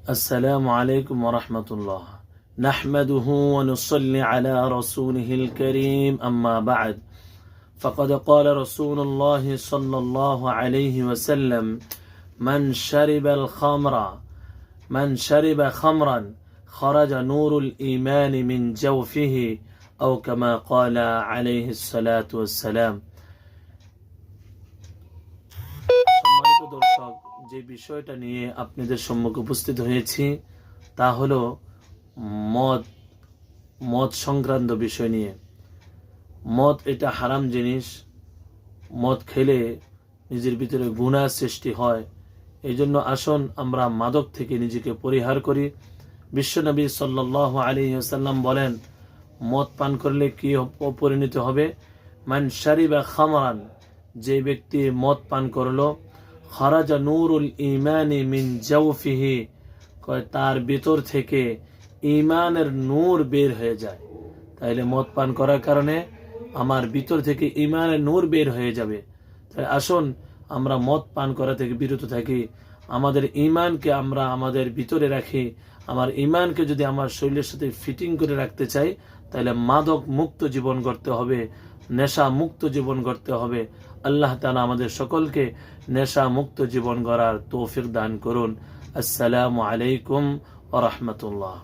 السلام عليكم ورحمة الله. نحمده ونصلي على رسوله الكريم، أما بعد، فقد قال رسول الله صلى الله عليه وسلم: من شرب خمرا خرج نور الإيمان من جوفه، أو كما قال عليه الصلاة والسلام. সম্মানিত দর্শক, যে বিষয়টা নিয়ে আপনাদের সম্মুখে উপস্থিত হয়েছি তা হলো মদ সংক্রান্ত বিষয় নিয়ে। মদ এটা হারাম জিনিস। মদ খেলে নিজের ভিতরে গুনাহ সৃষ্টি হয়। এই জন্য আসুন আমরা মাদক থেকে নিজেকে পরিহার করি। বিশ্বনবী সাল্লাল্লাহু আলাইহি ওয়াসাল্লাম বলেন, মদ পান করলে কি পরিণত হবে? মান শারিবা খামরান, যে ব্যক্তি মদ পান করলো, খারাজা নূরুল ঈমানি মিন জাওফিহি, তার ভিতর থেকে ঈমানের নূর বের হয়ে যায়। তাইলে মদ পান করার কারণে আমার ভিতর থেকে ঈমানের নূর বের হয়ে যাবে। তাই আসুন আমরা মদ পান করা থেকে বিরত থাকি। আমাদের ঈমানকে আমরা আমাদের ভিতরে রাখি। আমার ঈমানকে যদি আমার শরীরের সাথে ফিটিং করে রাখতে চাই, তাহলে মাদক মুক্ত জীবন গড়তে হবে, নেশা মুক্ত জীবন গড়তে হবে। আল্লাহ তাআলা আমাদের সকলকে নেশা মুক্ত জীবন গড়ার তৌফিক দান করুন। আসসালামু আলাইকুম ওয়া রাহমাতুল্লাহ।